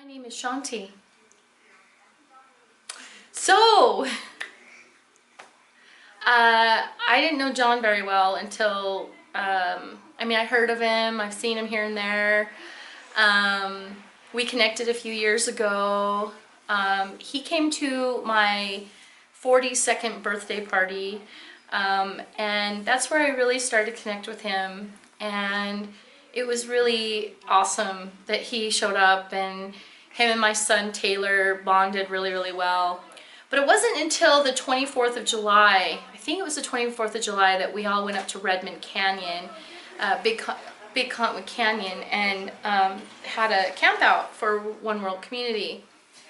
name is Shanti. So, I didn't know John very well until, I heard of him, I've seen him here and there. We connected a few years ago. He came to my 42nd birthday party, and that's where I really started to connect with him. And it was really awesome that he showed up, and him and my son Taylor bonded really, really well. But it wasn't until the 24th of July, I think it was the 24th of July, that we all went up to Redmond Canyon, Big Cottonwood Canyon, and had a camp out for One World Community.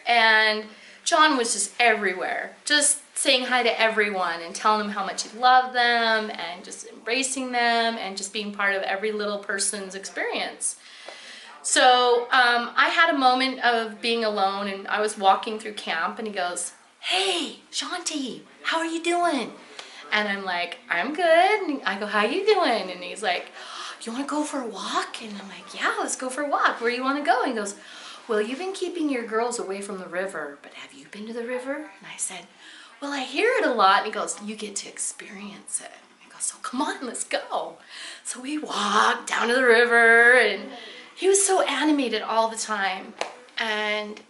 And John was just everywhere, just saying hi to everyone and telling them how much he loved them and just embracing them and just being part of every little person's experience. So I had a moment of being alone, and I was walking through camp, and he goes, "Hey, Shanti, how are you doing?" And I'm like, "I'm good." And I go, "How you doing?" And he's like, "You want to go for a walk?" And I'm like, "Yeah, let's go for a walk. Where do you want to go?" And he goes, "Well, you've been keeping your girls away from the river, but have you been to the river?" And I said, "Well, I hear it a lot." And he goes, "You get to experience it." I go, "So come on, let's go." So we walked down to the river, and he was so animated all the time. And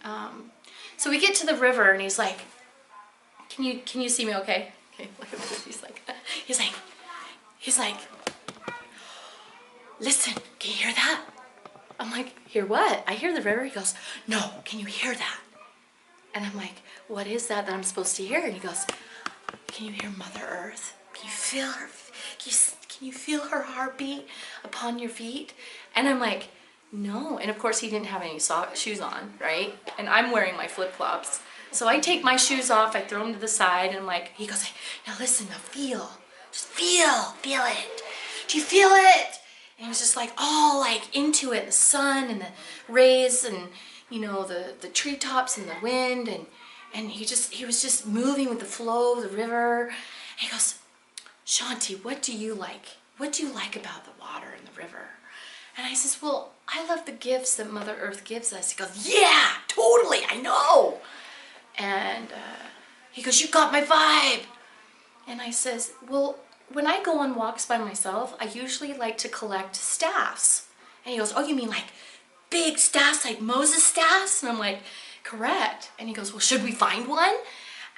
so we get to the river, and he's like, can you see me okay? Okay, look at this. He's like, "Listen, can you hear that?" I'm like, "Hear what?" "I hear the river." He goes, "No, can you hear that?" And I'm like, "What is that I'm supposed to hear?" And he goes, "Can you hear Mother Earth? Can you feel her? Can you feel her heartbeat upon your feet?" And I'm like, "No." And of course he didn't have any shoes on, right? And I'm wearing my flip-flops. So I take my shoes off, I throw them to the side, and I'm like, he goes, "Now listen, now feel. Just feel it. Do you feel it?" And he was just like all like into it, the sun and the rays and, you know, the treetops and the wind, and he was just moving with the flow of the river. And he goes, "Shanti, what do you like? What do you like about the water and the river?" And I says, "Well, I love the gifts that Mother Earth gives us." He goes, "Yeah, totally, I know." And he goes, "You got my vibe." And I says, "Well, when I go on walks by myself, I usually like to collect staffs." And he goes, "Oh, you mean like big staffs, like Moses staffs?" And I'm like, "Correct." And he goes, "Well, should we find one?"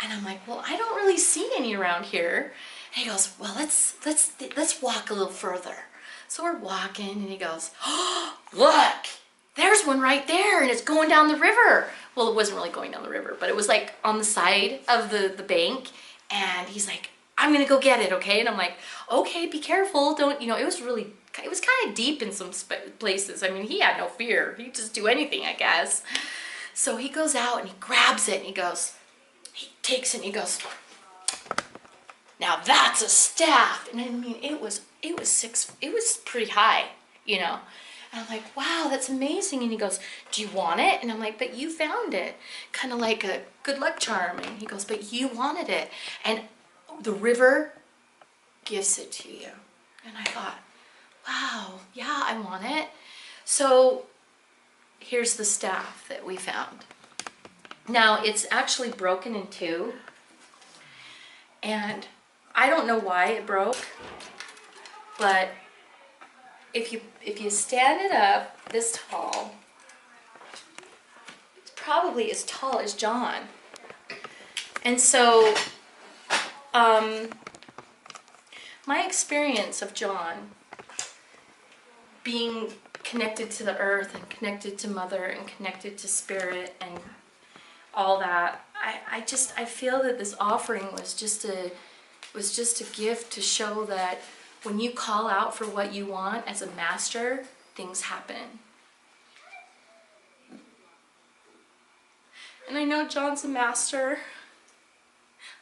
And I'm like, "Well, I don't really see any around here." And he goes, "Well, let's walk a little further." So we're walking, and he goes, "Oh, look, there's one right there, and it's going down the river." Well, it wasn't really going down the river, but it was like on the side of the bank. And he's like, "I'm gonna go get it, okay?" And I'm like, "Okay, be careful. Don't, you know," it was kind of deep in some places. I mean, he had no fear. He'd just do anything, I guess. So he goes out and he grabs it, and he takes it, and he goes, "Now that's a staff." And I mean, it was pretty high, you know. And I'm like, "Wow, that's amazing." And he goes, "Do you want it?" And I'm like, "But you found it." Kind of like a good luck charm. And he goes, "But you wanted it. And the river gives it to you." And I thought, wow, yeah, I want it. So here's the staff that we found. Now it's actually broken in two. And I don't know why it broke, but if you stand it up this tall, it's probably as tall as John. And so my experience of John being connected to the earth and connected to Mother and connected to Spirit and all that, I feel that this offering was just a gift to show that when you call out for what you want as a master, things happen. And I know John's a master.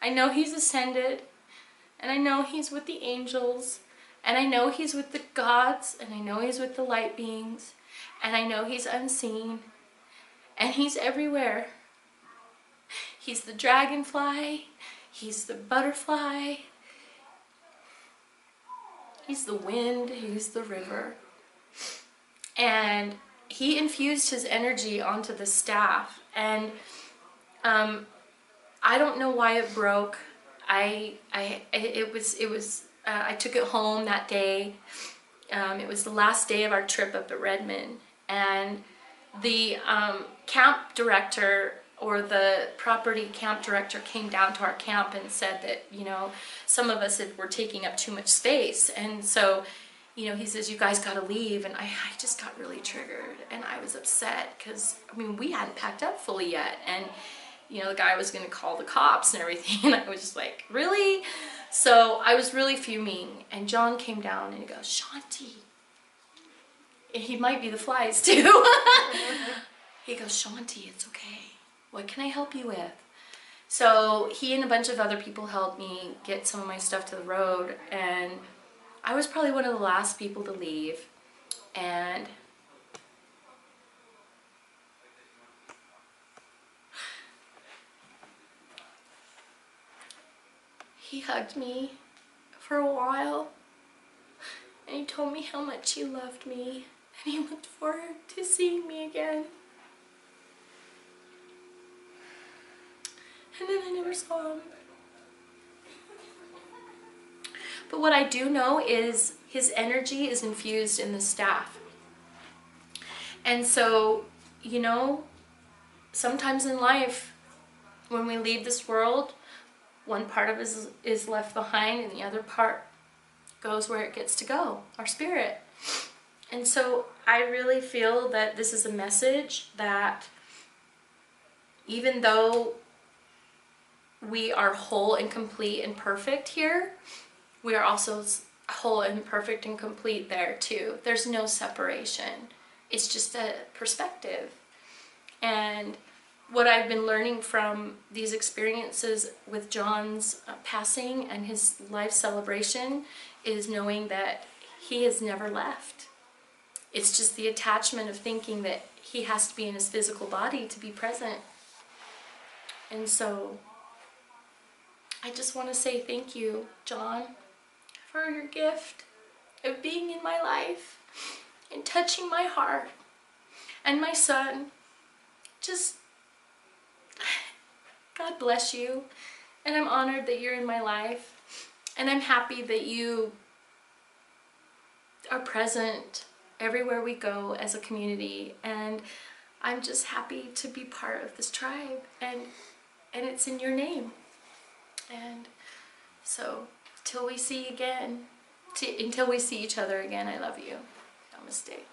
I know he's ascended. And I know he's with the angels. And I know he's with the gods. And I know he's with the light beings. And I know he's unseen. And he's everywhere. He's the dragonfly. He's the butterfly. He's the wind. He's the river. And he infused his energy onto the staff, and I don't know why it broke. I took it home that day. It was the last day of our trip up at Redmond, and the camp director, or the property camp director, came down to our camp and said that, you know, some of us were taking up too much space, and so, you know, he says, you guys gotta leave. And I just got really triggered, and I was upset because, I mean, we hadn't packed up fully yet, and you know, the guy was gonna call the cops and everything, and I was just like, really? So I was really fuming, and John came down and he goes, Shanti. And he might be the flies too. He goes, Shanti, it's okay. What can I help you with? So he and a bunch of other people helped me get some of my stuff to the road, and I was probably one of the last people to leave. And he hugged me for a while, and he told me how much he loved me, and he looked forward to seeing me again. And then I never saw him. But what I do know is his energy is infused in the staff. And so, you know, sometimes in life, when we leave this world, one part of us is left behind, and the other part goes where it gets to go, our spirit. And so I really feel that this is a message that even though we are whole and complete and perfect here, we are also whole and perfect and complete there too. There's no separation. It's just a perspective. And what I've been learning from these experiences with John's passing and his life celebration is knowing that he has never left. It's just the attachment of thinking that he has to be in his physical body to be present. And so I just want to say thank you, John, for your gift of being in my life and touching my heart. And my son, just God bless you, and I'm honored that you're in my life, and I'm happy that you are present everywhere we go as a community, and I'm just happy to be part of this tribe, and it's in your name. And so till we see each other again, I love you. Namaste.